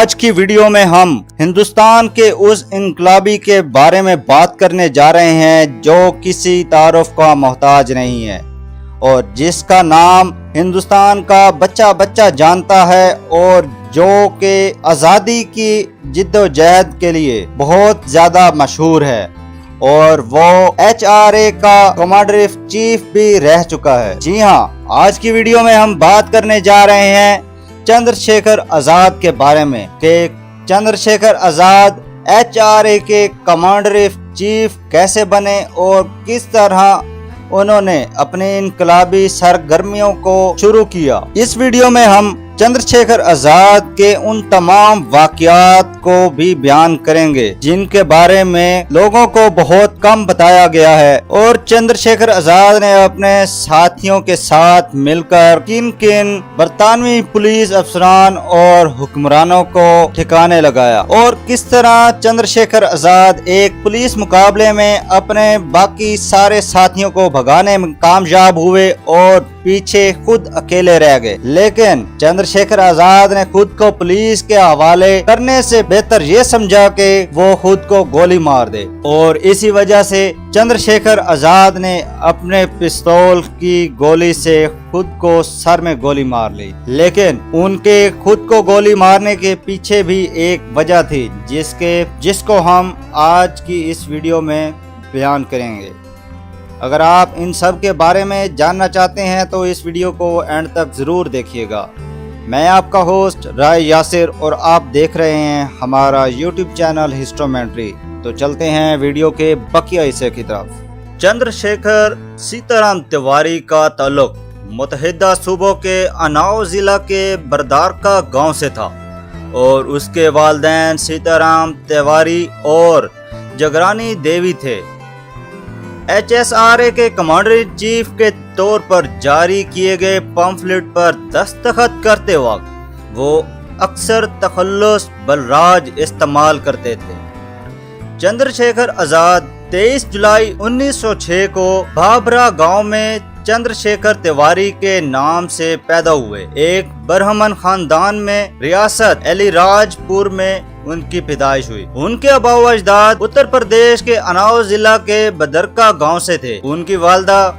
آج کی ویڈیو میں ہم ہندوستان کے اس انقلابی کے بارے میں بات کرنے جا رہے ہیں جو کسی تعارف کا محتاج نہیں ہے اور جس کا نام ہندوستان کا بچہ بچہ جانتا ہے اور جو کہ آزادی کی جد و جہد کے لیے بہت زیادہ مشہور ہے اور وہ HRA کا کمانڈر ان چیف بھی رہ چکا ہے۔ جی ہاں، آج کی ویڈیو میں ہم بات کرنے جا رہے ہیں چندر شیکھر آزاد کے بارے میں کہ چندر شیکھر آزاد HRA کے کمانڈر ان چیف کیسے بنے اور کس طرح انہوں نے اپنی انقلابی سرگرمیوں کو شروع کیا۔ اس ویڈیو میں ہم چندر شیکھر آزاد کے ان تمام واقعات کو بھی بیان کریں گے جن کے بارے میں لوگوں کو بہت کم بتایا گیا ہے اور چندر شیکھر آزاد نے اپنے ساتھیوں کے ساتھ مل کر کن کن برطانوی پولیس افسران اور حکمرانوں کو ٹھکانے لگایا اور کس طرح چندر شیکھر آزاد ایک پولیس مقابلے میں اپنے باقی سارے ساتھیوں کو بھگانے میں کامیاب ہوئے اور پیچھے خود اکیلے رہ گئے، لیکن چندر شیکھر آزاد نے خود کو پولیس کے حوالے کرنے سے بہتر یہ سمجھا کہ وہ خود کو گولی مار دے اور اسی وجہ سے چندر شیکھر آزاد نے اپنے پستول کی گولی سے خود کو سر میں گولی مار لی۔ لیکن ان کے خود کو گولی مارنے کے پیچھے بھی ایک وجہ تھی جس کو ہم آج کی اس ویڈیو میں بیان کریں گے۔ اگر آپ ان سب کے بارے میں جاننا چاہتے ہیں تو اس ویڈیو کو اینڈ تک ضرور دیکھیے گا۔ میں آپ کا ہوسٹ رائے یاسر اور آپ دیکھ رہے ہیں ہمارا یوٹیوب چینل ہسٹومنٹری۔ تو چلتے ہیں ویڈیو کے بقیہ حصے کی طرف۔ چندر شیکھر سیتارام تیواری کا تعلق متحدہ صوبوں کے اناؤ ضلع کے بردارکا گاؤں سے تھا اور اس کے والدین سیتارام تیواری اور جگرانی دیوی تھے۔ HSRA کے کمانڈر ان چیف کے طور پر جاری کیے گئے پمفلٹ پر دستخط کرتے وقت وہ اکثر تخلص بالراج استعمال کرتے تھے۔ چندر شیکھر آزاد 23 جولائی 1906 کو بھابرا گاؤں میں چندر شیکھر تیواری کے نام سے پیدا ہوئے۔ ایک برہمن خاندان میں ریاست علی راج پور میں ان کی پیدائش ہوئی۔ ان کے آباء و اجداد اتر پردیش کے اناؤ ضلع کے بدرکا گاؤں سے تھے۔ ان کی والدہ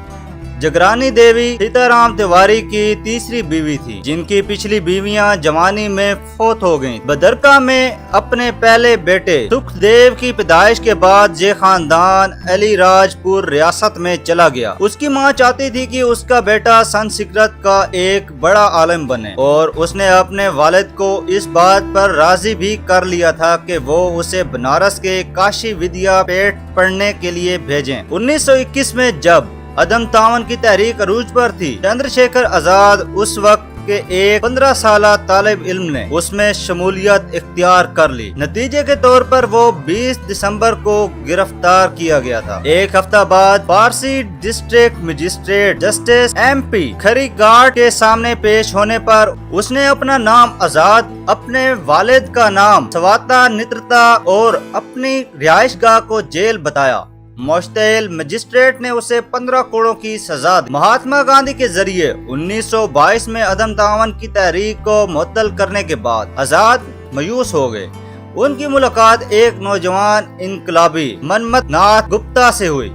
جگرانی دیوی سیتارام تیواری کی تیسری بیوی تھی جن کی پچھلی بیویاں جوانی میں فوت ہو گئیں۔ بدرکا میں اپنے پہلے بیٹے سکھ دیو کی پیدائش کے بعد یہ خاندان علی راج پور ریاست میں چلا گیا۔ اس کی ماں چاہتی تھی کہ اس کا بیٹا سنسکرت کا ایک بڑا عالم بنے اور اس نے اپنے والد کو اس بات پر راضی بھی کر لیا تھا کہ وہ اسے بنارس کے کاشی ودیا پیٹھ پڑھنے کے لیے بھیجیں۔ 1921 میں جب عدم تعاون کی تحریک عروج پر تھی، چندر شیکھر آزاد اس وقت کے ایک 15 سالہ طالب علم نے اس میں شمولیت اختیار کر لی۔ نتیجے کے طور پر وہ 20 دسمبر کو گرفتار کیا گیا تھا۔ ایک ہفتہ بعد پارسی ڈسٹرکٹ مجسٹریٹ جسٹس MP کھری گھاٹ کے سامنے پیش ہونے پر اس نے اپنا نام آزاد، اپنے والد کا نام سواتا نترتا اور اپنی رہائش گاہ کو جیل بتایا۔ مشتعل مجسٹریٹ نے اسے 15 کوڑوں کی سزا دی۔ مہاتما گاندھی کے ذریعے 1922 میں عدم تعاون کی تحریک کو معطل کرنے کے بعد آزاد مایوس ہو گئے۔ ان کی ملاقات ایک نوجوان انقلابی منمت ناتھ گپتا سے ہوئی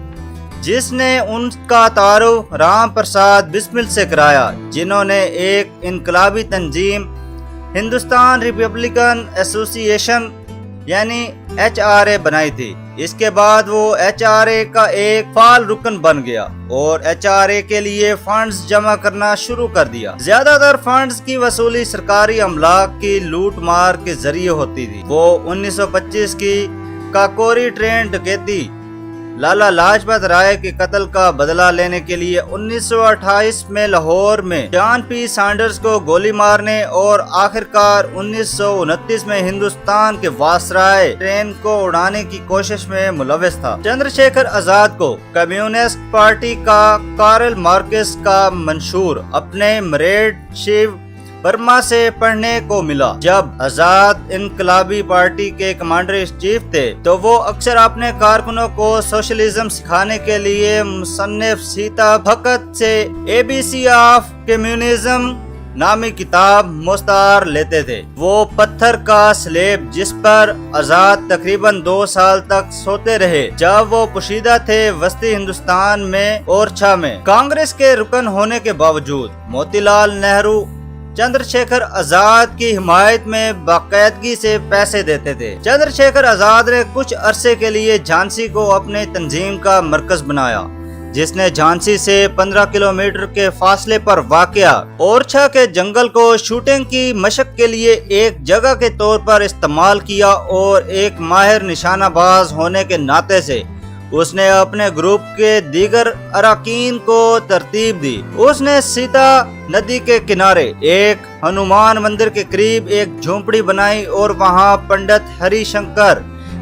جس نے ان کا تعارف رام پرساد بسمل سے کرایا، جنہوں نے ایک انقلابی تنظیم ہندوستان ریپبلکن ایسوسی ایشن یعنی HRA بنائی تھی۔ اس کے بعد وہ HRA کا ایک فعال رکن بن گیا اور HRA کے لیے فنڈز جمع کرنا شروع کر دیا۔ زیادہ تر فنڈز کی وصولی سرکاری املاک کی لوٹ مار کے ذریعے ہوتی تھی۔ وہ 1925 کی کاکوری ٹرین ڈکیتی، لالا لاجپت رائے کے قتل کا بدلہ لینے کے لیے 1928 میں لاہور میں جان پی سانڈرز کو گولی مارنے اور آخرکار 1929 میں ہندوستان کے وائسرائے ٹرین کو اڑانے کی کوشش میں ملوث تھا۔ چندر شیکھر آزاد کو کمیونسٹ پارٹی کا کارل مارکس کا منشور اپنے مریڈ شیو برما سے پڑھنے کو ملا۔ جب آزاد انقلابی پارٹی کے کمانڈر ان چیف تھے تو وہ اکثر اپنے کارکنوں کو سوشلزم سکھانے کے لیے مصنف سیتا بھگت سے ABC آف کمیونزم نامی کتاب مستعار لیتے تھے۔ وہ پتھر کا سلیب جس پر آزاد تقریباً 2 سال تک سوتے رہے جب وہ پوشیدہ تھے وسطی ہندوستان میں اورچھا میں۔ کانگریس کے رکن ہونے کے باوجود موتی لال نہرو چندر شیکھر آزاد کی حمایت میں باقاعدگی سے پیسے دیتے تھے۔ چندر شیکھر آزاد نے کچھ عرصے کے لیے جھانسی کو اپنے تنظیم کا مرکز بنایا، جس نے جھانسی سے 15 کلومیٹر کے فاصلے پر واقع اورچھا کے جنگل کو شوٹنگ کی مشق کے لیے ایک جگہ کے طور پر استعمال کیا، اور ایک ماہر نشانہ باز ہونے کے ناطے سے اس نے اپنے گروپ کے دیگر اراکین کو ترتیب دی۔ اس نے سیتا ندی کے کنارے ایک ہنومان مندر کے قریب ایک جھونپڑی بنائی اور وہاں پنڈت ہری شنکر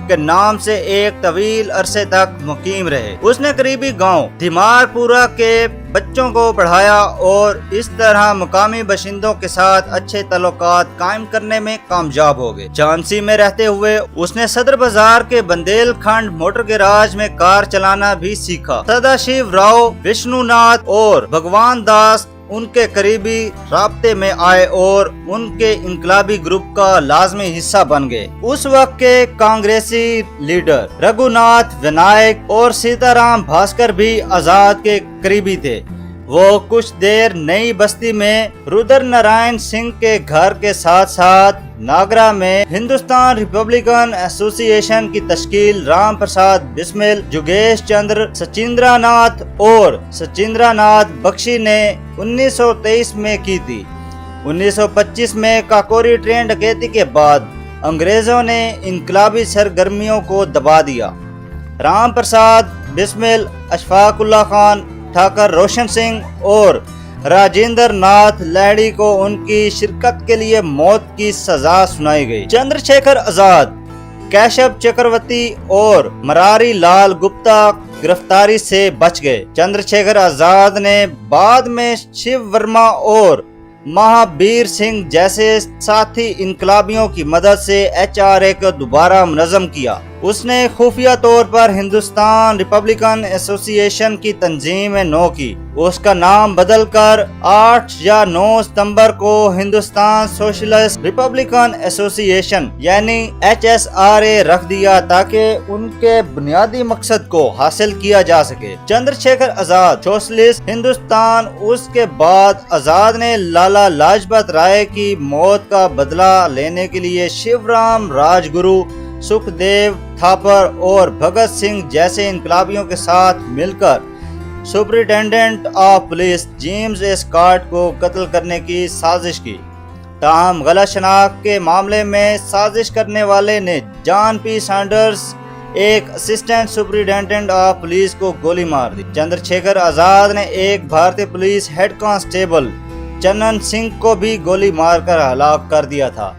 کے نام سے ایک طویل عرصے تک مقیم رہے۔ اس نے قریبی گاؤں دھیمار پورا کے بچوں کو پڑھایا اور اس طرح مقامی باشندوں کے ساتھ اچھے تعلقات قائم کرنے میں کامیاب ہو گئے۔ جھانسی میں رہتے ہوئے اس نے صدر بازار کے بندیل کھنڈ موٹر گیراج میں کار چلانا بھی سیکھا۔ سدا شیو راؤ، وشنو ناتھ اور بھگوان داس ان کے قریبی رابطے میں آئے اور ان کے انقلابی گروپ کا لازمی حصہ بن گئے۔ اس وقت کے کانگریسی لیڈر رگھو ناتھ ونائک اور سیتا رام بھاسکر بھی آزاد کے قریبی تھے۔ وہ کچھ دیر نئی بستی میں رودر نارائن سنگھ کے گھر کے ساتھ ساتھ ناگرا میں ہندوستان ریپبلکن ایسوسی ایشن کی تشکیل رام پرساد بسمل، جوگیش چندر سچندرا ناتھ اور سچندرا ناتھ بخشی نے 1923 میں کی تھی۔ 1925 میں کاکوری ٹرین ڈکیتی کے بعد انگریزوں نے انقلابی سرگرمیوں کو دبا دیا۔ رام پرساد بسمل، اشفاق اللہ خان ٹھاکر، روشن سنگھ اور راجندر ناتھ لاہڑی کو ان کی شرکت کے لیے موت کی سزا سنائی گئی۔ چندر شیکھر آزاد، کیشب چکرورتی اور مراری لال گپتا گرفتاری سے بچ گئے۔ چندر شیکھر آزاد نے بعد میں شیو ورما اور مہابیر سنگھ جیسے ساتھی انقلابیوں کی مدد سے HRA کو دوبارہ منظم کیا۔ اس نے خفیہ طور پر ہندوستان ریپبلکن ایسوسی ایشن کی تنظیم نو کی۔ اس کا نام بدل کر 8 یا 9 ستمبر کو ہندوستان سوشلسٹ ریپبلکن ایسوسی ایشن یعنی HSRA رکھ دیا تاکہ ان کے بنیادی مقصد کو حاصل کیا جا سکے۔ چندر شیکھر آزاد سوشلسٹ ہندوستان۔ اس کے بعد آزاد نے لالا لاجپت رائے کی موت کا بدلہ لینے کے لیے شیو رام راجگرو، سکھ دیو تھاپر اور بھگت سنگھ جیسے انقلابیوں کے ساتھ مل کر superintendent of police James Scott کو قتل کرنے کی سازش کی۔ تاہم غلط شناخت کے معاملے میں سازش کرنے والے نے جان پی سانڈرز، ایک اسسٹنٹ سپرنٹینڈنٹ آف پولیس کو گولی مار دی۔ چندر شیکھر آزاد نے ایک بھارتی پولیس ہیڈ کانسٹیبل چنن سنگھ کو بھی گولی مار کر ہلاک کر دیا تھا،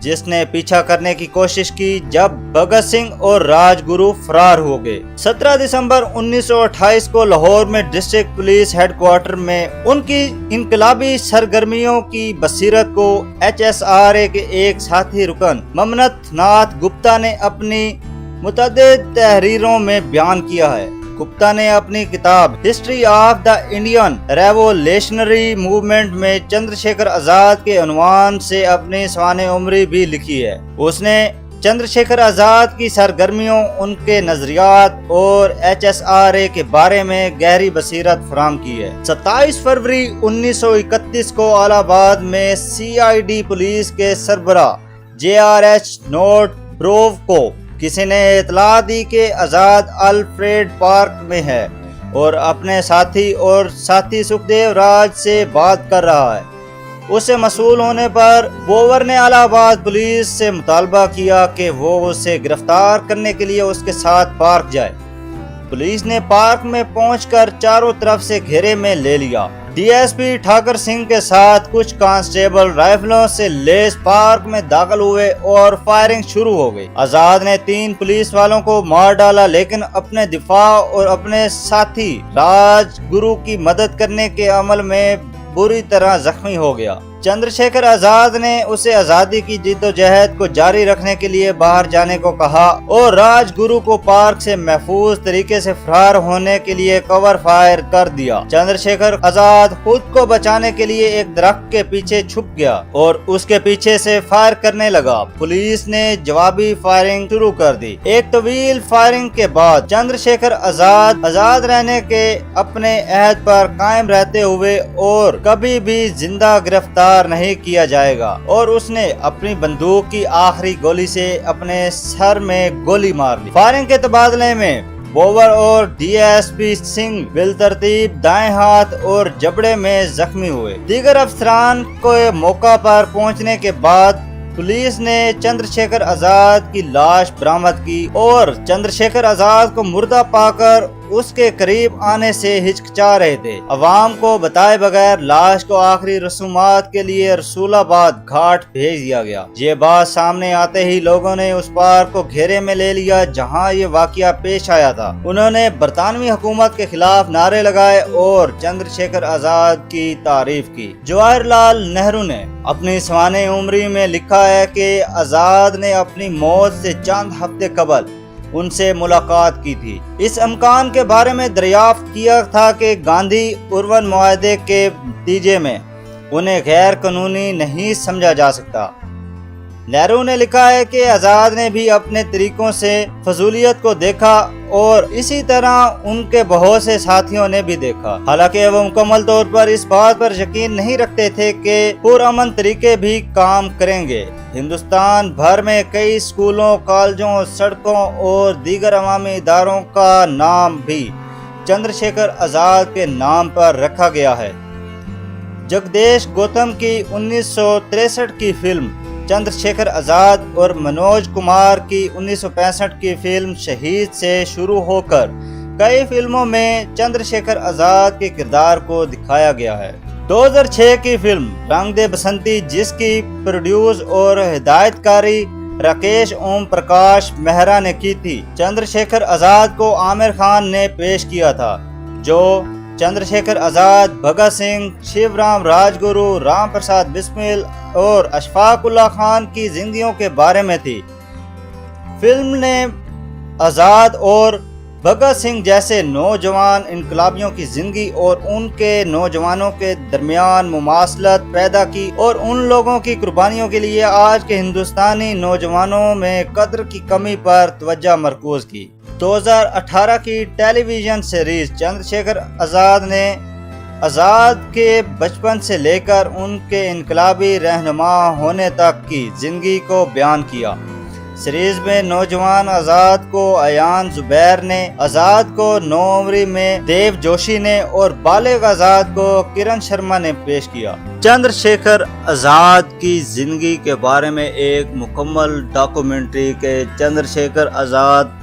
جس نے پیچھا کرنے کی کوشش کی جب بھگت سنگھ اور راج گرو فرار ہو گئے۔ 17 دسمبر 1928 کو لاہور میں ڈسٹرکٹ پولیس ہیڈ کوارٹر میں ان کی انقلابی سرگرمیوں کی بصیرت کو HSRA کے ایک ساتھی رکن ممنت ناتھ گپتا نے اپنی متعدد تحریروں میں بیان کیا ہے۔ گپتا نے اپنی کتاب history of the Indian revolutionary movement میں چندر شیکھر آزاد کے عنوان سے اپنی سوانح عمری بھی لکھی ہے۔ اس نے چندر شیکھر آزاد کی سرگرمیوں، ان کے نظریات اور HSRA کے بارے میں گہری بصیرت فراہم کی ہے۔ 27 فروری 1931 کو الہ آباد میں CID پولیس کے سربراہ JRH نوٹ بروو کو کسی نے اطلاع دی کہ آزاد الفریڈ پارک میں ہے اور اپنے ساتھی سکھدیو راج سے بات کر رہا ہے۔ اس سے موصول ہونے پر بوور نے الہ آباد پولیس سے مطالبہ کیا کہ وہ اسے گرفتار کرنے کے لیے اس کے ساتھ پارک جائے۔ پولیس نے پارک میں پہنچ کر چاروں طرف سے گھیرے میں لے لیا۔ DSP ٹھاکر سنگھ کے ساتھ کچھ کانسٹیبل رائفلوں سے لیس پارک میں داخل ہوئے اور فائرنگ شروع ہو گئی۔ آزاد نے 3 پولیس والوں کو مار ڈالا، لیکن اپنے دفاع اور اپنے ساتھی راج گرو کی مدد کرنے کے عمل میں بری طرح زخمی ہو گیا۔ چندرشیکھر آزاد نے اسے آزادی کی جدوجہد کو جاری رکھنے کے لیے باہر جانے کو کہا اور راج گرو کو پارک سے محفوظ طریقے سے فرار ہونے کے لیے کور فائر کر دیا۔ چندرشیکھر آزاد خود کو بچانے کے لیے ایک درخت کے پیچھے چھپ گیا اور اس کے پیچھے سے فائر کرنے لگا۔ پولیس نے جوابی فائرنگ شروع کر دی۔ ایک طویل فائرنگ کے بعد چندرشیکھر آزاد رہنے کے اپنے عہد پر قائم رہتے ہوئے اور کبھی بھی زندہ گرفتار نہیں کیا جائے گا، اور اس نے اپنی بندوق کی آخری گولی سے اپنے سر میں گولی مار لی۔ فائرنگ کے تبادلے میں بوور اور ڈی ایس پی سنگھ بالترتیب دائیں ہاتھ اور جبڑے میں زخمی ہوئے۔ دیگر افسران کو موقع پر پہنچنے کے بعد پولیس نے چندرشیکھر آزاد کی لاش برآمد کی اور چندرشیکھر آزاد کو مردہ پا کر اس کے قریب آنے سے ہچکچا رہے تھے۔ عوام کو بتائے بغیر لاش کو آخری رسومات کے لیے رسول آباد گھاٹ بھیج دیا گیا۔ یہ بات سامنے آتے ہی لوگوں نے اس پارک کو گھیرے میں لے لیا جہاں یہ واقعہ پیش آیا تھا۔ انہوں نے برطانوی حکومت کے خلاف نعرے لگائے اور چندرشیکھر آزاد کی تعریف کی۔ جواہر لال نہرو نے اپنی سوانح عمری میں لکھا ہے کہ آزاد نے اپنی موت سے چند ہفتے قبل ان سے ملاقات کی تھی۔ اس امکان کے بارے میں دریافت کیا تھا کہ گاندھی ارون معاہدے کے نتیجے میں انہیں غیر قانونی نہیں سمجھا جا سکتا۔ نہرو نے لکھا ہے کہ آزاد نے بھی اپنے طریقوں سے فضولیت کو دیکھا اور اسی طرح ان کے بہت سے ساتھیوں نے بھی دیکھا، حالانکہ وہ مکمل طور پر اس بات پر یقین نہیں رکھتے تھے کہ پرامن طریقے بھی کام کریں گے۔ ہندوستان بھر میں کئی اسکولوں، کالجوں، سڑکوں اور دیگر عوامی اداروں کا نام بھی چندرشیکھر آزاد کے نام پر رکھا گیا ہے۔ جگدیش گوتم کی 1963 کی فلم چندرشیکھر آزاد اور منوج کمار کی 1965 کی فلم شہید سے شروع ہو کر کئی فلموں میں چندرشیکھر آزاد کے کردار کو دکھایا گیا ہے۔ 2006 کی فلم رنگ دے بسنتی، جس کی پروڈیوس اور ہدایت کاری راکیش اوم پرکاش مہرا نے کی تھی، چندرشیکھر آزاد کو عامر خان نے پیش کیا تھا، جو چندرشیکھر آزاد، بھگت سنگھ، شیو رام راج گرو، رام پرساد بسمل اور اشفاق اللہ خان کی زندگیوں کے بارے میں تھی۔ فلم نے آزاد اور بھگت سنگھ جیسے نوجوان انقلابیوں کی زندگی اور ان کے نوجوانوں کے درمیان مماثلت پیدا کی اور ان لوگوں کی قربانیوں کے لیے آج کے ہندوستانی نوجوانوں میں قدر کی کمی پر توجہ مرکوز کی۔ 2018 کی ٹیلی ویژن سیریز چندرشیکھر آزاد نے آزاد کے بچپن سے لے کر ان کے انقلابی رہنما ہونے تک کی زندگی کو بیان کیا۔ سیریز میں نوجوان آزاد کو ایان زبیر نے، آزاد کو نوعمری میں دیو جوشی نے اور بالغ آزاد کو کرن شرما نے پیش کیا۔ چندرشیکھر آزاد کی زندگی کے بارے میں ایک مکمل ڈاکومنٹری کہ چندرشیکھر آزاد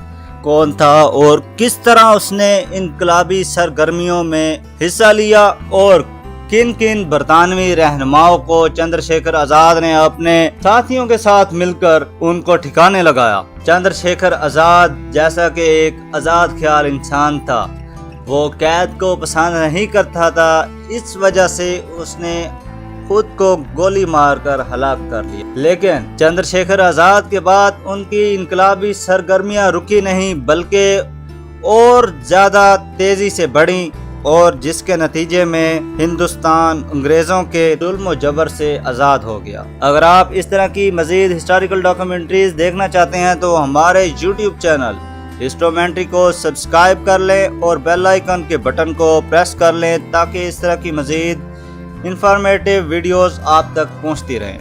کون تھا اور کس طرح اس نے انقلابی سرگرمیوں میں حصہ لیا اور کن کن برطانوی رہنماؤں کو چندرشیکھر آزاد نے اپنے ساتھیوں کے ساتھ مل کر ان کو ٹھکانے لگایا۔ چندرشیکھر آزاد جیسا کہ ایک آزاد خیال انسان تھا، وہ قید کو پسند نہیں کرتا تھا، اس وجہ سے اس نے خود کو گولی مار کر ہلاک کر لیا۔ لیکن چندرشیکھر آزاد کے بعد ان کی انقلابی سرگرمیاں رکی نہیں بلکہ اور زیادہ تیزی سے بڑھیں، اور جس کے نتیجے میں ہندوستان انگریزوں کے ظلم و جبر سے آزاد ہو گیا۔ اگر آپ اس طرح کی مزید ہسٹوریکل ڈاکومنٹریز دیکھنا چاہتے ہیں تو ہمارے یوٹیوب چینل ہسٹومنٹری کو سبسکرائب کر لیں اور بیل آئیکن کے بٹن کو پریس کر لیں تاکہ اس طرح کی مزید انفارمیٹیو ویڈیوز آپ تک پہنچتی رہیں۔